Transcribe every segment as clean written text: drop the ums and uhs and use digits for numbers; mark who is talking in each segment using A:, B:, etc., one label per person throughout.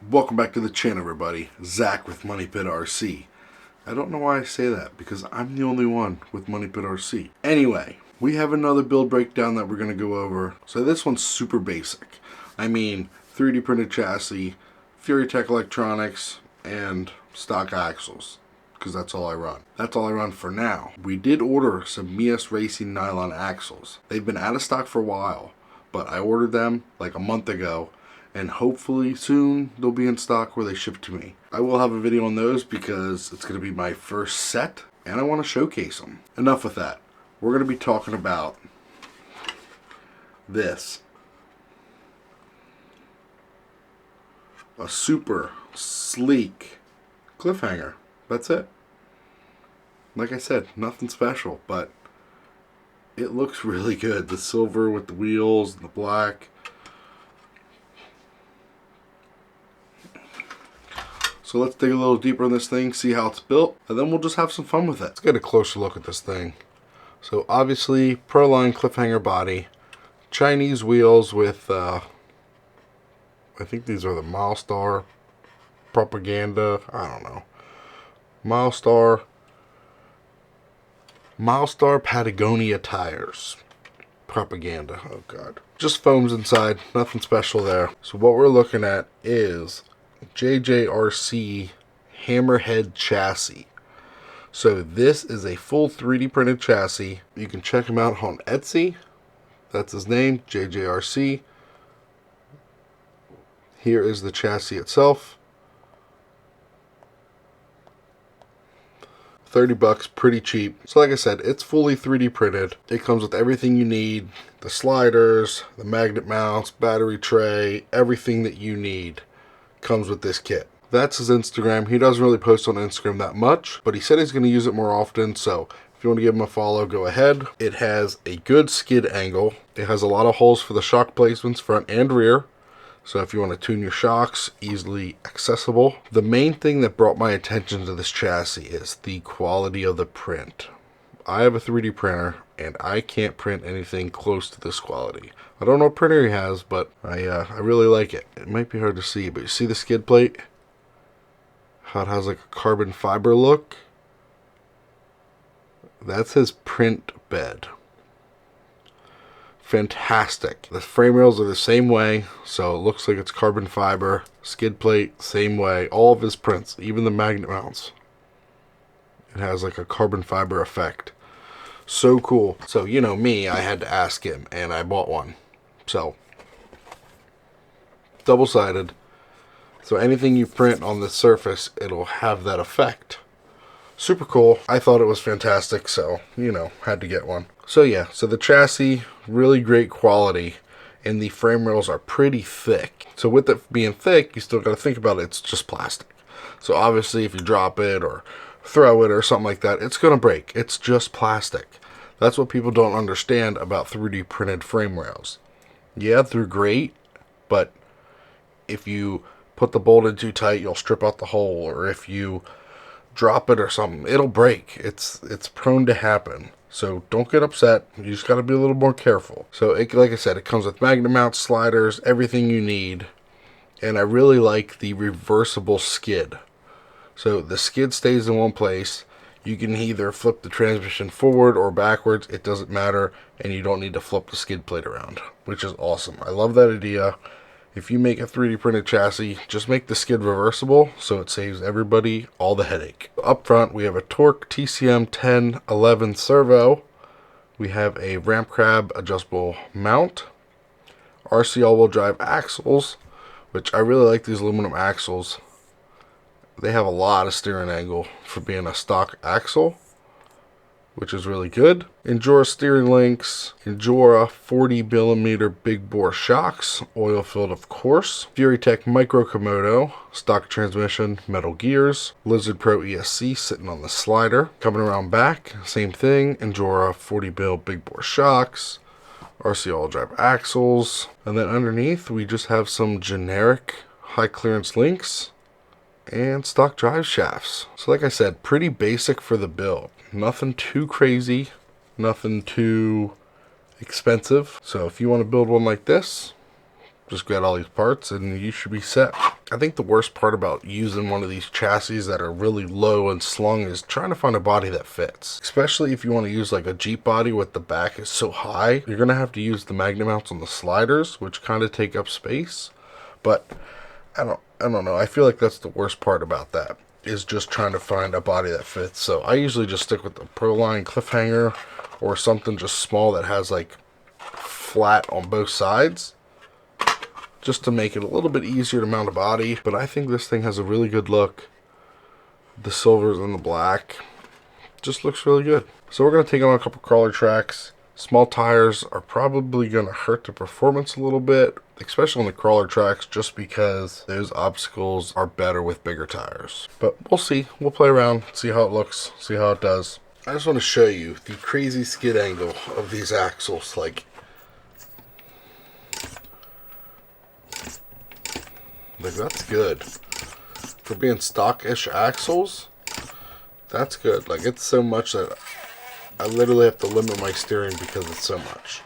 A: Welcome back to the channel, everybody. Zach with Money Pit RC. I don't know why I say that, because I'm the only one with Money Pit RC. Anyway, we have another build breakdown that we're going to go over. So this one's super basic. I mean, 3D printed chassis, FuriTech electronics, and stock axles. Because that's all I run. That's all I run for now. We did order some Mias Racing nylon axles. They've been out of stock for a while, but I ordered them like a month ago. And hopefully soon they'll be in stock where they ship to me. I will have a video on those because it's going to be my first set and I want to showcase them. Enough with that. We're going to be talking about this. A super sleek cliffhanger. That's it. Like I said, nothing special, but it looks really good. The silver with the wheels and the black. So let's dig a little deeper in this thing, see how it's built, and then we'll just have some fun with it. Let's get a closer look at this thing. So obviously, Proline cliffhanger body, Chinese wheels with, I think these are the Milestar Propaganda, I don't know. Milestar Patagonia tires. Propaganda, oh god. Just foams inside, nothing special there. So what we're looking at is JJRC hammerhead chassis. So this is a full 3D printed chassis. You can check him out on Etsy. That's his name, JJRC. Here is the chassis itself. $30, pretty cheap. So like I said, it's fully 3D printed. It comes with everything you need. The sliders, the magnet mounts, battery tray, everything that you need comes with this kit. That's his Instagram. He doesn't really post on Instagram that much, but he said he's going to use it more often, so if you want to give him a follow, go ahead. It has a good skid angle. It has a lot of holes for the shock placements, front and rear, so if you want to tune your shocks, easily accessible. The main thing that brought my attention to this chassis is the quality of the print. I have a 3D printer, and I can't print anything close to this quality. I don't know what printer he has, but I really like it. It might be hard to see, but you see the skid plate? How it has like a carbon fiber look? That's his print bed. Fantastic. The frame rails are the same way, so it looks like it's carbon fiber. Skid plate, same way. All of his prints, even the magnet mounts. It has like a carbon fiber effect. So cool. So you know me, I had to ask him, and I bought one. So, double-sided. So anything you print on the surface, it'll have that effect. Super cool. I thought it was fantastic, so, you know, had to get one. So yeah, so the chassis, really great quality, and the frame rails are pretty thick. So with it being thick, you still got to think about it, it's just plastic. So obviously if you drop it or throw it or something like that, it's going to break. It's just plastic. That's what people don't understand about 3D printed frame rails. Yeah, they're great, but if you put the bolt in too tight, you'll strip out the hole, or if you drop it or something, it'll break. It's prone to happen. So don't get upset. You just got to be a little more careful. So like I said, it comes with magnet mounts, sliders, everything you need. And I really like the reversible skid. So the skid stays in one place. You can either flip the transmission forward or backwards. It doesn't matter. And you don't need to flip the skid plate around, which is awesome. I love that idea. If you make a 3D printed chassis, just make the skid reversible so it saves everybody all the headache. Up front, we have a Torque TCM 1011 servo. We have a ramp crab adjustable mount. RC all-wheel drive axles, which I really like these aluminum axles. They have a lot of steering angle for being a stock axle, which is really good. Endura steering links, Endura 40mm big bore shocks, oil filled of course. FuriTech micro Komodo, stock transmission, metal gears. Lizard Pro ESC sitting on the slider. Coming around back, same thing, Endura 40mm big bore shocks, RC all drive axles. And then underneath we just have some generic high clearance links and stock drive shafts. So like I said, pretty basic for the build. Nothing too crazy, nothing too expensive. So if you want to build one like this, just get all these parts and you should be set. I think the worst part about using one of these chassis that are really low and slung is trying to find a body that fits. Especially if you want to use like a Jeep body with the back is so high, you're going to have to use the magnet mounts on the sliders, which kind of take up space. But I don't know. I feel like that's the worst part about that, is just trying to find a body that fits. So I usually just stick with the Proline cliffhanger or something just small that has like flat on both sides, just to make it a little bit easier to mount a body. But I think this thing has a really good look. The silvers and the black just looks really good. So we're going to take on a couple crawler tracks. Small tires are probably going to hurt the performance a little bit, especially on the crawler tracks, just because those obstacles are better with bigger tires. But we'll see. We'll play around, see how it looks, see how it does. I just want to show you the crazy skid angle of these axles. Like that's good. For being stock-ish axles, that's good. Like, it's so much that I literally have to limit my steering because it's so much.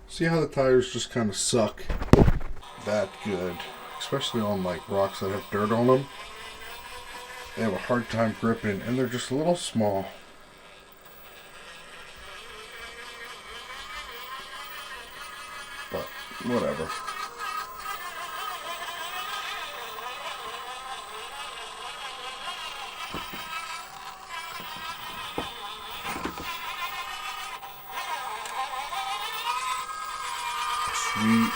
A: See how the tires just kind of suck that good, especially on like rocks that have dirt on them. They have a hard time gripping and they're just a little small. But whatever. Sweet.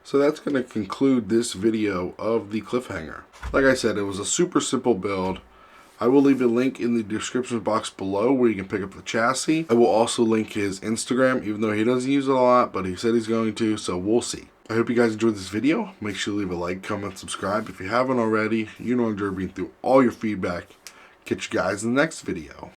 A: So that's going to conclude this video of the cliffhanger. Like I said, it was a super simple build. I will leave a link in the description box below where you can pick up the chassis. I will also link his Instagram, even though he doesn't use it a lot, but he said he's going to, so we'll see. I hope you guys enjoyed this video. Make sure to leave a like, comment, subscribe if you haven't already. You know I enjoy reading through all your feedback. Catch you guys in the next video.